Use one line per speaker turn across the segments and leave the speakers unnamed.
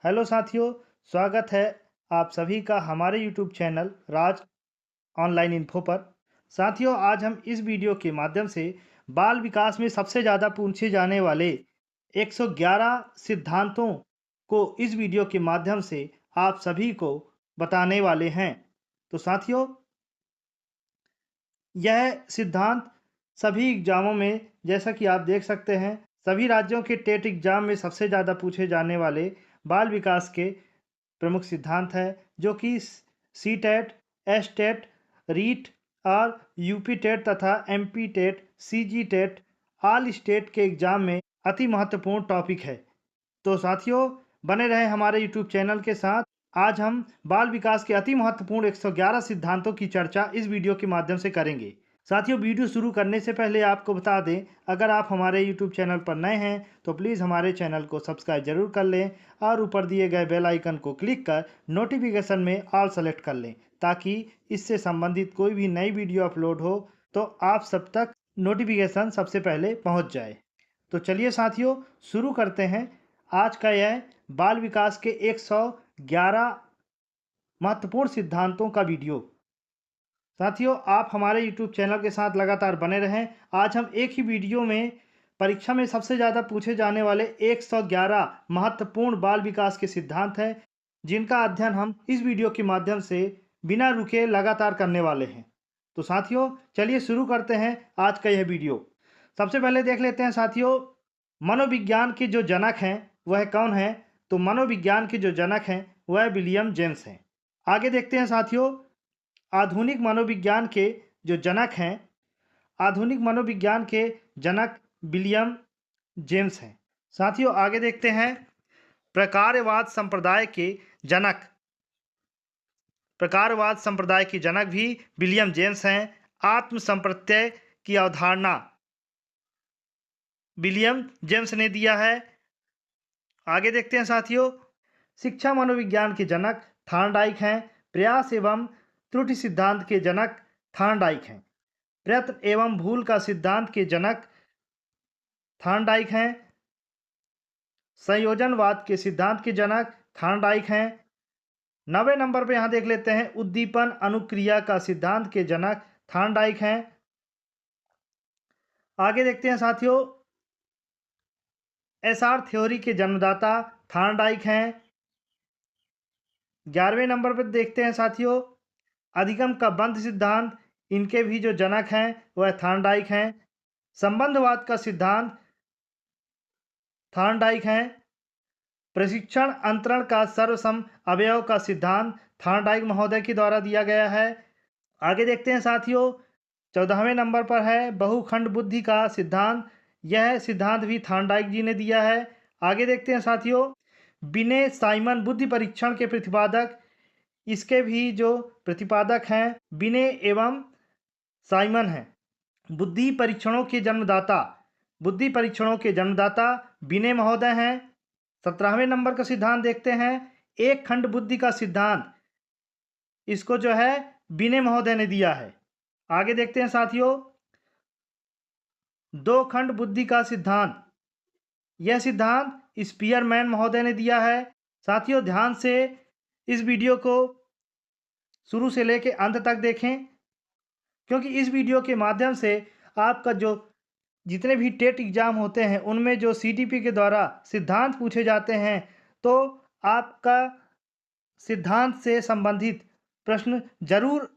Hello साथियों, स्वागत है आप सभी का हमारे यूट्यूब चैनल राज ऑनलाइन इन्फो पर। साथियों, आज हम इस वीडियो के माध्यम से बाल विकास में सबसे ज़्यादा पूछे जाने वाले 111 सिद्धांतों को इस वीडियो के माध्यम से आप सभी को बताने वाले हैं। तो साथियों, यह सिद्धांत सभी एग्जामों में, जैसा कि आप देख सकते हैं, सभी राज्यों के टेट एग्जाम में सबसे ज़्यादा पूछे जाने वाले बाल विकास के प्रमुख सिद्धांत है, जो कि C TET, S TET, REET और यूपी टेट तथा MP TET, CG TET, all state के एग्जाम में अति महत्वपूर्ण टॉपिक है। तो साथियों, बने रहे हमारे यूट्यूब चैनल के साथ। आज हम बाल विकास के अति महत्वपूर्ण 111 सिद्धांतों की चर्चा इस वीडियो के माध्यम से करेंगे। साथियों, वीडियो शुरू करने से पहले आपको बता दें, अगर आप हमारे यूट्यूब चैनल पर नए हैं तो प्लीज़ हमारे चैनल को सब्सक्राइब जरूर कर लें और ऊपर दिए गए बेल आइकन को क्लिक कर नोटिफिकेशन में ऑल सेलेक्ट कर लें, ताकि इससे संबंधित कोई भी नई वीडियो अपलोड हो तो आप सब तक नोटिफिकेशन सबसे पहले पहुंच जाए। तो चलिए साथियों, शुरू करते हैं आज का यह बाल विकास के 111 महत्वपूर्ण सिद्धांतों का वीडियो। साथियों, आप हमारे YouTube चैनल के साथ लगातार बने रहें। आज हम एक ही वीडियो में परीक्षा में सबसे ज़्यादा पूछे जाने वाले 111 महत्वपूर्ण बाल विकास के सिद्धांत हैं, जिनका अध्ययन हम इस वीडियो के माध्यम से बिना रुके लगातार करने वाले हैं। तो साथियों, चलिए शुरू करते हैं आज का यह वीडियो। सबसे पहले देख लेते हैं साथियों, मनोविज्ञान के जो जनक हैं वह कौन है। तो मनोविज्ञान के जो जनक हैं वह विलियम जेम्स हैं। आगे देखते हैं साथियों, आधुनिक मनोविज्ञान के जो जनक हैं, आधुनिक मनोविज्ञान के जनक विलियम जेम्स हैं। साथियों, आगे देखते हैं, प्रकारवाद संप्रदाय के जनक, प्रकारवाद संप्रदाय के जनक भी विलियम जेम्स हैं। आत्म संप्रत्यय की अवधारणा विलियम जेम्स ने दिया है। आगे देखते हैं साथियों, शिक्षा मनोविज्ञान के जनक थॉर्नडाइक हैं। प्रयास एवं त्रुटि सिद्धांत के जनक थॉर्नडाइक हैं। प्रयत्न एवं भूल का सिद्धांत के जनक थॉर्नडाइक हैं। संयोजनवाद के सिद्धांत के जनक थॉर्नडाइक हैं। 90 नंबर पर यहां देख लेते हैं, उद्दीपन अनुक्रिया का सिद्धांत के जनक थॉर्नडाइक हैं। आगे देखते हैं साथियों, एसआर थ्योरी के जन्मदाता थॉर्नडाइक हैं। 11वें नंबर पर देखते हैं साथियों, अधिगम का बंध सिद्धांत, इनके भी जो जनक हैं वह थॉर्नडाइक हैं। संबंधवाद का सिद्धांत थॉर्नडाइक हैं। प्रशिक्षण अंतरण का सर्वसम अवयव का सिद्धांत थॉर्नडाइक महोदय के द्वारा दिया गया है। आगे देखते हैं साथियों, 14वें नंबर पर है बहुखंड बुद्धि का सिद्धांत। यह सिद्धांत भी थॉर्नडाइक जी ने दिया है। आगे देखते हैं साथियों, बिने साइमन बुद्धि परीक्षण के प्रतिपादक, इसके भी जो प्रतिपादक हैं बिने एवं साइमन हैं। बुद्धि परीक्षणों के जन्मदाता, बुद्धि परीक्षणों के जन्मदाता बिने महोदय हैं। 17वें नंबर का सिद्धांत देखते हैं, एक खंड बुद्धि का सिद्धांत, इसको जो है बिने महोदय ने दिया है। आगे देखते हैं साथियों, दो खंड बुद्धि का सिद्धांत, यह सिद्धांत स्पीयरमैन महोदय ने दिया है। साथियों, ध्यान से इस वीडियो को शुरू से लेकर अंत तक देखें, क्योंकि इस वीडियो के माध्यम से आपका जो जितने भी टेट एग्जाम होते हैं उनमें जो सीटीपी के द्वारा सिद्धांत पूछे जाते हैं, तो आपका सिद्धांत से संबंधित प्रश्न जरूर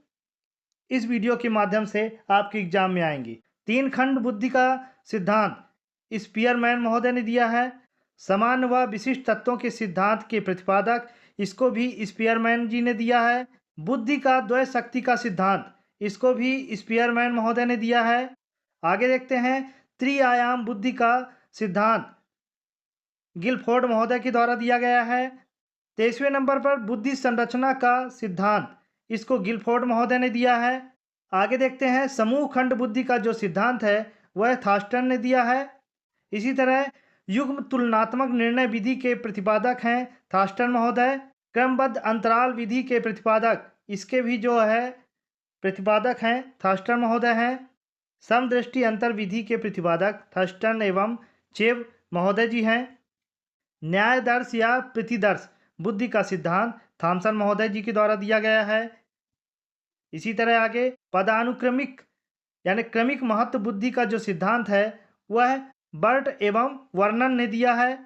इस वीडियो के माध्यम से आपके एग्जाम में आएंगे। तीन खंड बुद्धि का सिद्धांत स्पीयरमैन महोदय ने दिया है। समान व विशिष्ट तत्वों के सिद्धांत के प्रतिपादक, इसको भी स्पीयरमैन जी ने दिया है। बुद्धि का द्वय शक्ति का सिद्धांत, इसको भी स्पीयरमैन महोदय ने दिया है। आगे देखते हैं, त्रिआयाम बुद्धि का सिद्धांत गिलफोर्ड महोदय के द्वारा दिया गया है। 23वें नंबर पर बुद्धि संरचना का सिद्धांत, इसको गिलफोर्ड महोदय ने दिया है। आगे देखते हैं, समूह खंड बुद्धि का जो सिद्धांत है वह थास्टन ने दिया है। इसी तरह युग्म तुलनात्मक निर्णय विधि के प्रतिपादक हैं थास्टन महोदय। क्रमबद्ध अंतराल विधि के प्रतिपादक, इसके भी जो है प्रतिपादक हैं थास्टन महोदय हैं। समदृष्टि अंतर विधि के प्रतिपादक थर्स्टन एवं चेब महोदय जी हैं। न्याय दर्श या प्रतिदर्श बुद्धि का सिद्धांत थॉमसन महोदय जी के द्वारा दिया गया है। इसी तरह आगे पदानुक्रमिक यानी क्रमिक महत्व बुद्धि का जो सिद्धांत है वह बर्ट एवं वर्नन ने दिया है।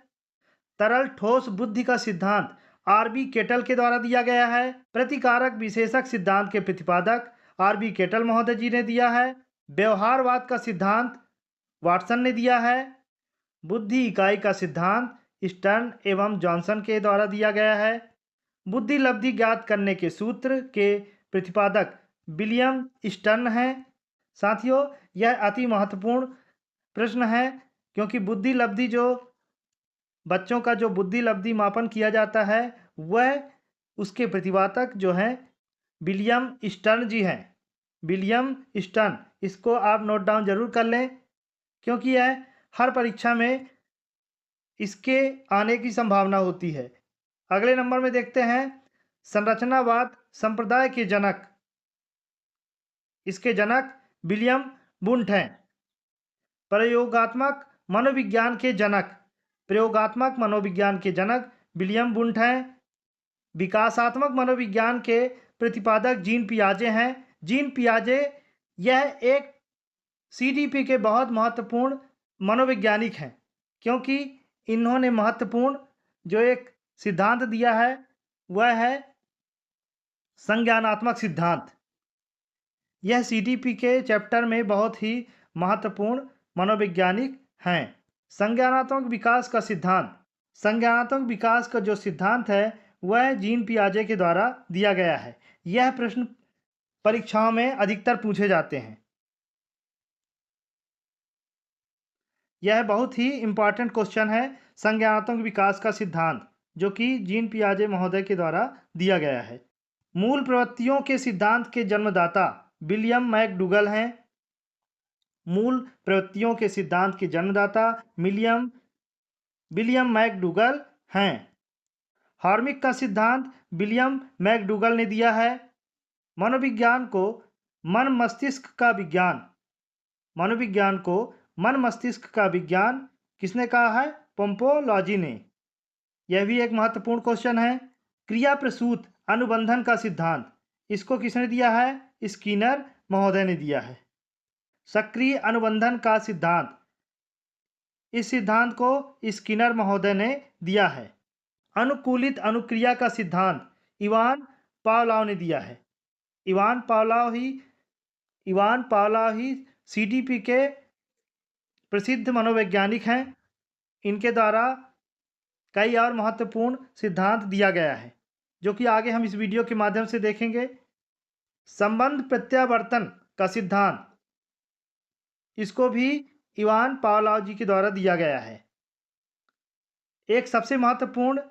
तरल ठोस बुद्धि का सिद्धांत आरबी केटल के द्वारा दिया गया है। प्रतिकारक विशेषक सिद्धांत के प्रतिपादक आरबी केटल महोदय जी ने दिया है। व्यवहारवाद का सिद्धांत वाटसन ने दिया है। बुद्धि इकाई का सिद्धांत स्टर्न एवं जॉनसन के द्वारा दिया गया है। बुद्धि लब्धि ज्ञात करने के सूत्र के प्रतिपादक विलियम स्टर्न हैं। साथियों, यह अति महत्वपूर्ण प्रश्न है क्योंकि बुद्धि लब्धि जो बच्चों का जो बुद्धि लब्धि मापन किया जाता है वह उसके प्रतिपादक जो हैं विलियम स्टर्न जी हैं। विलियम स्टर्न, इसको आप नोट डाउन जरूर कर लें क्योंकि यह हर परीक्षा में इसके आने की संभावना होती है। अगले नंबर में देखते हैं संरचनावाद संप्रदाय के जनक। इसके जनक विलियम वुंट हैं। प्रयोगात्मक मनोविज्ञान के जनक प्रयोगात्मक मनोविज्ञान के जनक विलियम वुंट हैं। विकासात्मक मनोविज्ञान के प्रतिपादक जीन पियाजे हैं। जीन पियाजे यह एक सीडीपी के बहुत महत्वपूर्ण मनोवैज्ञानिक हैं क्योंकि इन्होंने महत्वपूर्ण जो एक सिद्धांत दिया है वह है संज्ञानात्मक सिद्धांत। यह सीडीपी के चैप्टर में बहुत ही महत्वपूर्ण मनोवैज्ञानिक हैं। संज्ञानात्मक विकास का सिद्धांत संज्ञानात्मक विकास का जो सिद्धांत है वह जीन पियाजे के द्वारा दिया गया है। यह प्रश्न परीक्षाओं में अधिकतर पूछे जाते हैं। यह बहुत ही इंपॉर्टेंट क्वेश्चन है। संज्ञानात्मक विकास का सिद्धांत जो कि जीन पियाजे महोदय के द्वारा दिया गया है। मूल प्रवृत्तियों के सिद्धांत के जन्मदाता विलियम मैकडूगल हैं। मूल प्रवृत्तियों के सिद्धांत के जन्मदाता विलियम मैकडूगल हैं। हार्मिक का सिद्धांत विलियम मैकडूगल ने दिया है। मनोविज्ञान को मन मस्तिष्क का विज्ञान किसने कहा है? पोम्पोलॉजी ने। यह भी एक महत्वपूर्ण क्वेश्चन है। क्रिया प्रसूत अनुबंधन का सिद्धांत इसको किसने दिया है? स्किनर महोदय ने दिया है। सक्रिय अनुबंधन का सिद्धांत, इस सिद्धांत को स्किनर महोदय ने दिया है। अनुकूलित अनुक्रिया का सिद्धांत इवान पावलोव ने दिया है। इवान पावलोव ही सीडीपी के प्रसिद्ध मनोवैज्ञानिक हैं। इनके द्वारा कई और महत्वपूर्ण सिद्धांत दिया गया है जो कि आगे हम इस वीडियो के माध्यम से देखेंगे। संबंध प्रत्यावर्तन का सिद्धांत, इसको भी इवान पावलोव जी के द्वारा दिया गया है। एक सबसे महत्वपूर्ण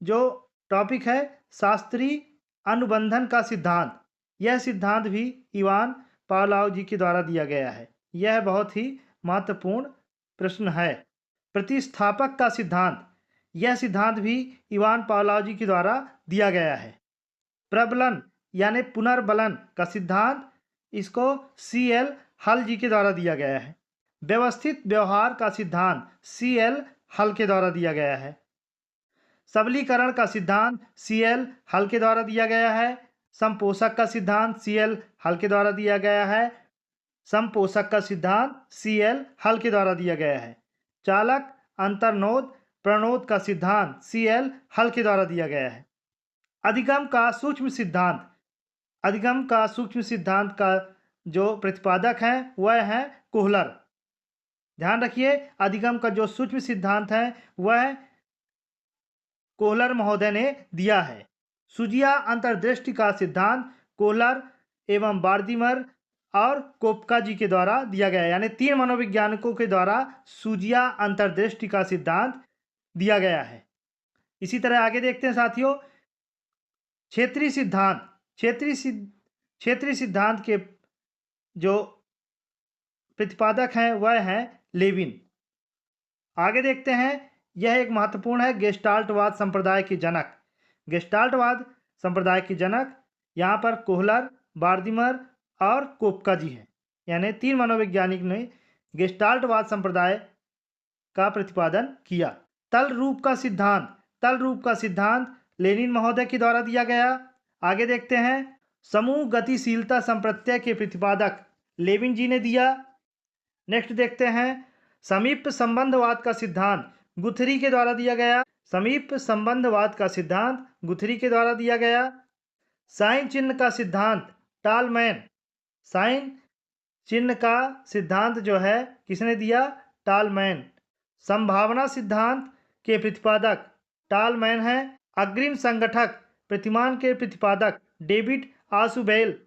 जो टॉपिक है शास्त्रीय अनुबंधन का सिद्धांत, यह सिद्धांत भी इवान पावलोव जी के द्वारा दिया गया है। यह बहुत ही महत्वपूर्ण प्रश्न है। प्रतिस्थापक का सिद्धांत, यह सिद्धांत भी इवान पावलोव जी के द्वारा दिया गया है। प्रबलन यानी पुनर्बलन का सिद्धांत, इसको सीएल हल जी के द्वारा दिया गया है। व्यवस्थित व्यवहार का सिद्धांत सीएल हल के द्वारा दिया गया है। सबलीकरण का सिद्धांत सीएल हल के द्वारा दिया गया है। संपोषक का सिद्धांत सीएल हल के द्वारा दिया गया है। संपोषक का सिद्धांत सीएल हल के द्वारा दिया गया है। चालक अंतर्नोद प्रणोद का सिद्धांत सीएल हल के द्वारा दिया गया है। अधिगम का सूक्ष्म सिद्धांत का जो प्रतिपादक है वह है कोहलर। ध्यान रखिए, अधिगम का जो सूक्ष्म सिद्धांत है वह कोहलर महोदय ने दिया है। सुजिया अंतर्दृष्टि का सिद्धांत कोहलर एवं बार्दिमर और कोपका जी के द्वारा दिया गया है। यानी 3 मनोवैज्ञानिकों के द्वारा सुजिया अंतर्दृष्टि का सिद्धांत दिया गया है। इसी तरह आगे देखते हैं साथियों, क्षेत्रीय सिद्धांत के जो प्रतिपादक हैं वह हैं लेविन। आगे देखते हैं, यह एक महत्वपूर्ण है गेस्टाल्टवाद संप्रदाय के जनक। गेस्टाल्टवाद संप्रदाय के जनक यहाँ पर कोहलर, बार्दिमर और कोपका जी हैं। यानी 3 मनोवैज्ञानिक ने गेस्टाल्टवाद संप्रदाय का प्रतिपादन किया। तल रूप का सिद्धांत लेनिन महोदय के द्वारा दिया गया। आगे देखते हैं, समूह गतिशीलता संप्रत्यय के प्रतिपादक लेविन जी ने दिया। नेक्स्ट देखते हैं, समीप संबंधवाद का सिद्धांत गुथरी के द्वारा दिया गया। समीप संबंधवाद का सिद्धांत गुथरी के द्वारा दिया गया। साइन चिन्ह का सिद्धांत टालमैन। साइन चिन्ह का सिद्धांत जो है किसने दिया? टालमैन। संभावना सिद्धांत के प्रतिपादक टालमैन है। अग्रिम संगठक प्रतिमान के प्रतिपादक डेविड आसुबेल।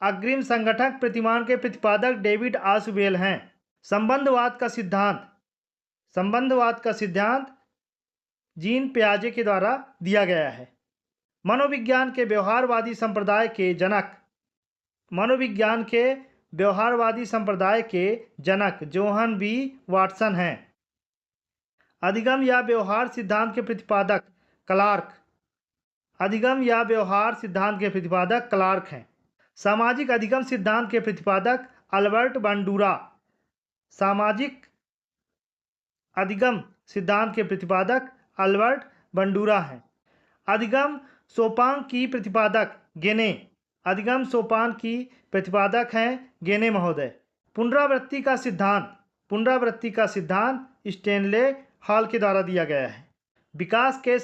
अग्रिम संगठक प्रतिमान के प्रतिपादक डेविड आसुबेल हैं। संबंधवाद का सिद्धांत जीन पियाजे के द्वारा दिया गया है। मनोविज्ञान के व्यवहारवादी संप्रदाय के जनक जोहन बी वाटसन हैं। अधिगम या व्यवहार सिद्धांत के प्रतिपादक क्लार्क हैं। सामाजिक अधिगम सिद्धांत के प्रतिपादक अल्बर्ट बंडूरा। सामाजिक अधिगम सिद्धांत के प्रतिपादक अल्बर्ट बंडूरा हैं। अधिगम सोपान की प्रतिपादक गेने। अधिगम सोपान की प्रतिपादक हैं गेने महोदय। पुनरावृत्ति का सिद्धांत स्टेनले हॉल के द्वारा दिया गया है। विकास के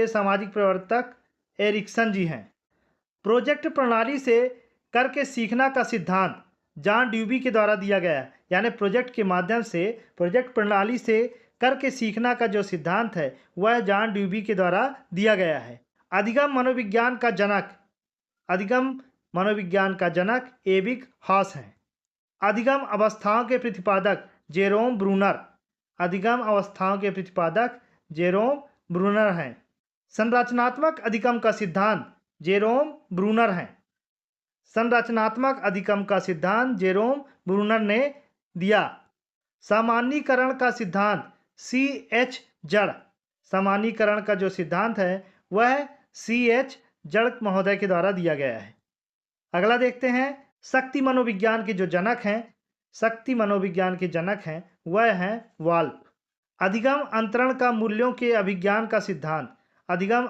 सामाजिक प्रवर्तक एरिक्सन जी हैं। प्रोजेक्ट प्रणाली से करके सीखना का सिद्धांत जॉन ड्यूबी के द्वारा दिया गया है। यानी प्रोजेक्ट प्रणाली से करके सीखना का जो सिद्धांत है वह जॉन ड्यूबी के द्वारा दिया गया है। अधिगम मनोविज्ञान का जनक एबिग हॉस हैं। अधिगम अवस्थाओं के प्रतिपादक जेरोम ब्रूनर हैं। संरचनात्मक अधिगम का सिद्धांत जेरोम ब्रूनर ने दिया। सामान्यीकरण का सिद्धांत C.H. जड़। सामान्यीकरण का जो सिद्धांत है वह C.H. जड़ महोदय के द्वारा दिया गया है। अगला देखते हैं, शक्ति मनोविज्ञान के जनक हैं वह हैं वाल्प। अधिगम अंतरण का मूल्यों के अभिज्ञान का सिद्धांत अधिगम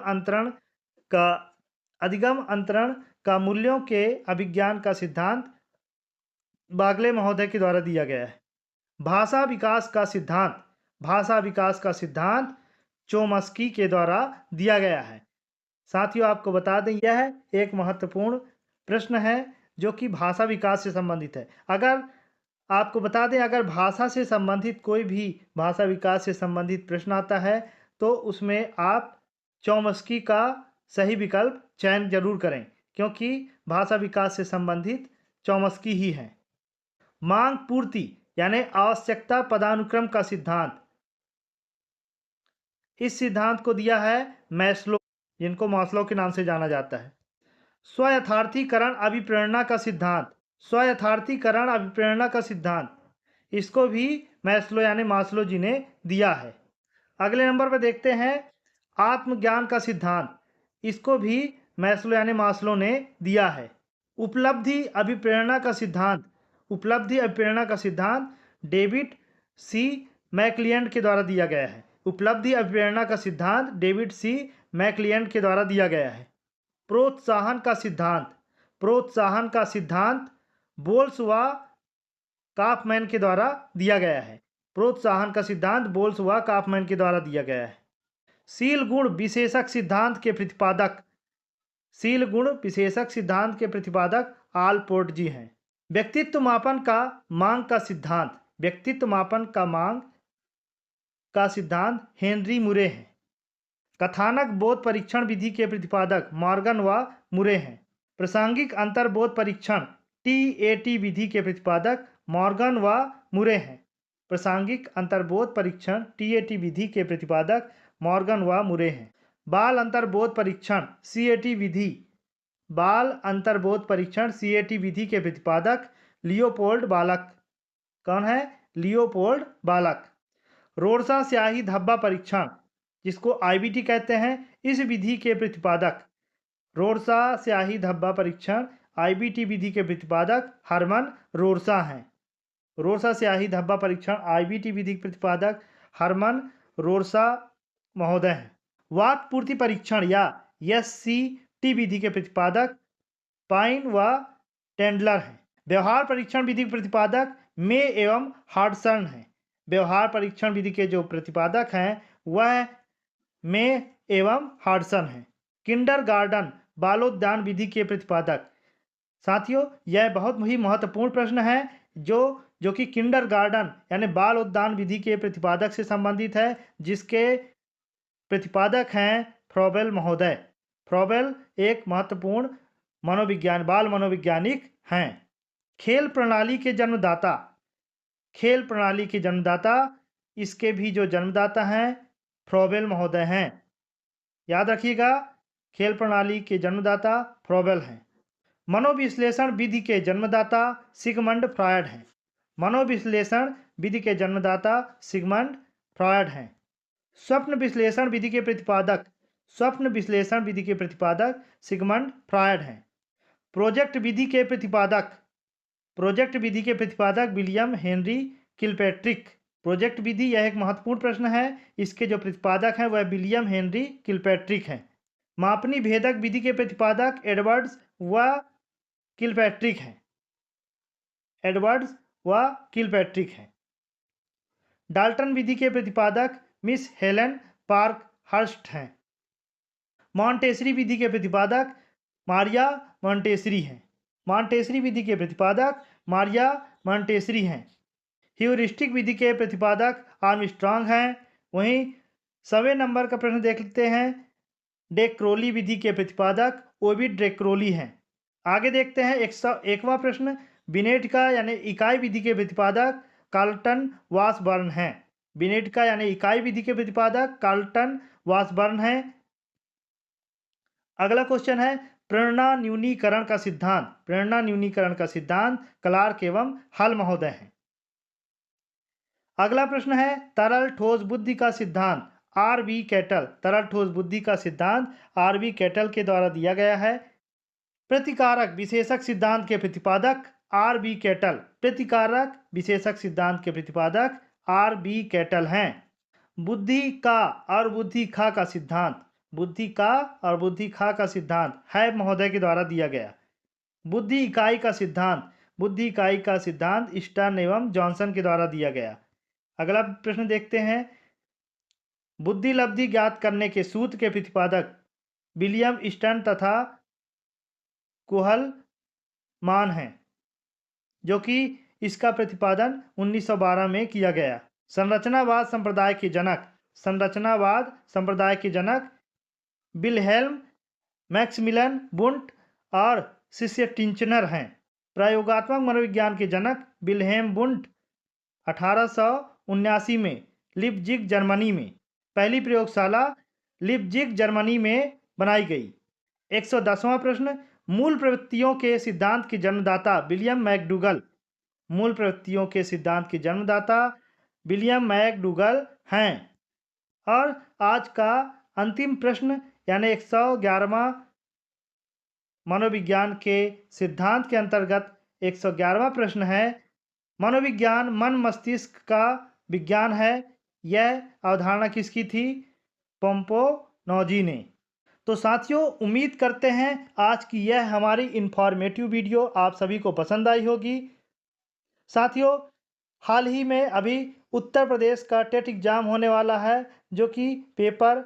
अंतरण का मूल्यों के अभिज्ञान का सिद्धांत बागले महोदय के द्वारा दिया गया है। भाषा विकास का सिद्धांत चोमस्की के द्वारा दिया गया है। साथियों, आपको बता दें यह एक महत्वपूर्ण प्रश्न है जो कि भाषा विकास से संबंधित है। अगर आपको बता दें, अगर भाषा से संबंधित कोई भी भाषा विकास से संबंधित प्रश्न आता है तो उसमें आप चोमस्की का सही विकल्प चयन जरूर करें, क्योंकि भाषा विकास से संबंधित चोमस्की ही है। मांग पूर्ति यानी आवश्यकता पदानुक्रम का सिद्धांत, इस सिद्धांत को दिया है मैस्लो, जिनको मास्लो के नाम से जाना जाता है। स्वयथार्थीकरण अभिप्रेरणा का सिद्धांत, इसको भी मैस्लो यानी मास्लो जी ने दिया है। अगले नंबर पर देखते हैं, आत्मज्ञान का सिद्धांत, इसको भी मैस्लो यानी मास्लो ने दिया है। उपलब्धि अभिप्रेरणा का सिद्धांत डेविड सी मैकलियन के द्वारा दिया गया है। उपलब्धि अभिप्रेरणा का सिद्धांत डेविड सी मैकलियन के द्वारा दिया गया है। प्रोत्साहन का सिद्धांत बोल्स व काफमैन के द्वारा दिया गया है। शील गुण विशेषक सिद्धांत के प्रतिपादक आलपोर्ट जी हैं। व्यक्तित्व मापन का मांग का सिद्धांत हेनरी मुरे हैं। कथानक बोध परीक्षण विधि के प्रतिपादक मॉर्गन व मुरे हैं। प्रासंगिक अंतर्बोध परीक्षण TAT विधि के प्रतिपादक मॉर्गन व मुरे हैं। प्रासंगिक अंतर्बोध परीक्षण TAT विधि के प्रतिपादक मॉर्गन व मुरे हैं। बाल अंतर्बोध परीक्षण CAT विधि के प्रतिपादक लियोपोल्ड बालक। कौन है? लियोपोल्ड बालक। रोडसा स्याही धब्बा परीक्षण, जिसको IBT कहते हैं, इस विधि के प्रतिपादक रोडसा स्याही धब्बा परीक्षण IBT विधि के प्रतिपादक हरमन रोडसा हैं। रोडसा स्याही धब्बा परीक्षण IBT विधि के प्रतिपादक हरमन रोडसा महोदय हैं। वात पूर्ति परीक्षण या SCT विधि के प्रतिपादक पाइन व टेंडलर हैं। व्यवहार परीक्षण विधि के प्रतिपादक मे एवं हार्डसन हैं। व्यवहार परीक्षण विधि के जो प्रतिपादक हैं वह मे एवं हार्डसन हैं। किंडरगार्टन बालोद्यान विधि के प्रतिपादक, साथियों यह बहुत ही महत्वपूर्ण प्रश्न है जो कि किंडरगार्टन यानी बाल उद्यान विधि के प्रतिपादक से संबंधित है, जिसके प्रतिपादक हैं फ्रोबेल महोदय। फ्रोबेल एक महत्वपूर्ण बाल मनोवैज्ञानिक हैं। खेल प्रणाली के जन्मदाता, खेल प्रणाली के जन्मदाता, इसके भी जो जन्मदाता हैं फ्रोबेल महोदय हैं। याद रखिएगा, खेल प्रणाली के जन्मदाता फ्रोबेल हैं। मनोविश्लेषण विधि के जन्मदाता सिगमंड फ्रॉयड हैं। मनोविश्लेषण विधि के जन्मदाता सिगमंड फ्रॉयड हैं। स्वप्न विश्लेषण विधि के प्रतिपादक सिगमंड फ्रॉयड हैं। प्रोजेक्ट विधि के प्रतिपादक विलियम हेनरी किलपैट्रिक। प्रोजेक्ट विधि यह एक महत्वपूर्ण प्रश्न है, इसके जो प्रतिपादक हैं वह विलियम हेनरी किलपैट्रिक हैं। मापनी भेदक विधि के प्रतिपादक एडवर्ड्स व किलपैट्रिक हैं। डाल्टन विधि के प्रतिपादक मिस हेलेन पार्कहर्स्ट हैं। मॉन्टेसरी विधि के प्रतिपादक मारिया मॉन्टेसरी हैं। मॉन्टेसरी विधि के प्रतिपादक मारिया मॉन्टेसरी हैं। ह्यूरिस्टिक विधि के प्रतिपादक आर्मस्ट्रांग हैं। वहीं 100वें नंबर का प्रश्न देख लेते हैं। डेक्रोली विधि के प्रतिपादक ओविड डेक्रोली हैं। आगे देखते हैं 101वां प्रश्न। बिनेट का यानी इकाई विधि के प्रतिपादक कार्लटन वासबर्न हैं। बिनेट का यानी इकाई विधि के प्रतिपादक कार्लटन वासबर्न हैं। अगला क्वेश्चन है प्रेरणा न्यूनीकरण का सिद्धांत क्लार्क एवं हल महोदय हैं। अगला प्रश्न है तरल ठोस बुद्धि का सिद्धांत RB कैटल। तरल ठोस बुद्धि का सिद्धांत RB कैटल के द्वारा दिया गया है। प्रतिकारक विशेषक सिद्धांत के प्रतिपादक RB कैटल। प्रतिकारक विशेषक सिद्धांत के प्रतिपादक RB कैटल हैं। बुद्धि का और बुद्धि खा का सिद्धांत हैब महोदय के द्वारा दिया गया। बुद्धि इकाई का सिद्धांत स्टर्न एवं जॉनसन के द्वारा दिया गया। अगला प्रश्न देखते हैं। बुद्धि लब्धि ज्ञात करने के सूत्र के प्रतिपादक विलियम स्टर्न तथा कुहलमान हैं, जो कि इसका प्रतिपादन 1912 में किया गया। संरचनावाद संप्रदाय के जनक विल्हेल्म मैक्सिमिलियन वुंट और शिष्य टिंचनर हैं। प्रयोगात्मक मनोविज्ञान के जनक विल्हेम वुंट 1879 में लिप्जिग जर्मनी में पहली प्रयोगशाला लिप्जिग जर्मनी में बनाई गई। 110वां प्रश्न। मूल प्रवृत्तियों के सिद्धांत के जन्मदाता विलियम मैकडूगल हैं। और आज का अंतिम प्रश्न यानी 111वां मनोविज्ञान के सिद्धांत के अंतर्गत 111वां प्रश्न है। मनोविज्ञान मन मस्तिष्क का विज्ञान है। यह अवधारणा किसकी थी? पोम्पोनोजी ने। तो साथियों, उम्मीद करते हैं आज की यह हमारी इंफॉर्मेटिव वीडियो आप सभी को पसंद आई होगी। साथियों, हाल ही में अभी उत्तर प्रदेश का टेट एग्जाम होने वाला है, जो कि पेपर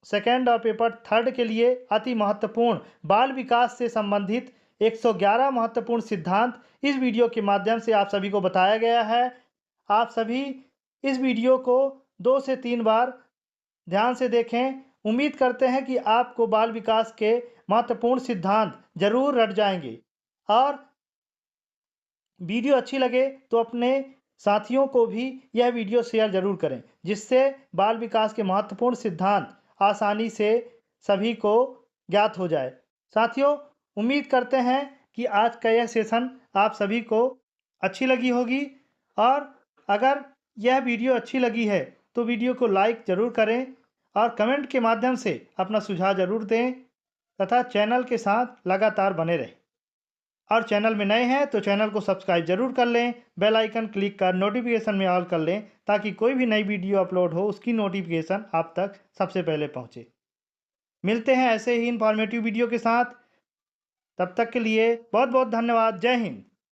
2 और पेपर 3 के लिए अति महत्वपूर्ण बाल विकास से संबंधित 111 महत्वपूर्ण सिद्धांत इस वीडियो के माध्यम से आप सभी को बताया गया है। आप सभी इस वीडियो को 2 से 3 बार ध्यान से देखें। उम्मीद करते हैं कि आपको बाल विकास के महत्वपूर्ण सिद्धांत जरूर रट जाएंगे। और वीडियो अच्छी लगे तो अपने साथियों को भी यह वीडियो शेयर जरूर करें, जिससे बाल विकास के महत्वपूर्ण सिद्धांत आसानी से सभी को ज्ञात हो जाए। साथियों, उम्मीद करते हैं कि आज का यह सेशन आप सभी को अच्छी लगी होगी। और अगर यह वीडियो अच्छी लगी है तो वीडियो को लाइक ज़रूर करें और कमेंट के माध्यम से अपना सुझाव ज़रूर दें तथा चैनल के साथ लगातार बने रहें। और चैनल में नए हैं तो चैनल को सब्सक्राइब जरूर कर लें, बेल आइकन क्लिक कर नोटिफिकेशन में ऑल कर लें, ताकि कोई भी नई वीडियो अपलोड हो उसकी नोटिफिकेशन आप तक सबसे पहले पहुंचे। मिलते हैं ऐसे ही इन्फॉर्मेटिव वीडियो के साथ। तब तक के लिए बहुत बहुत धन्यवाद। जय हिंद।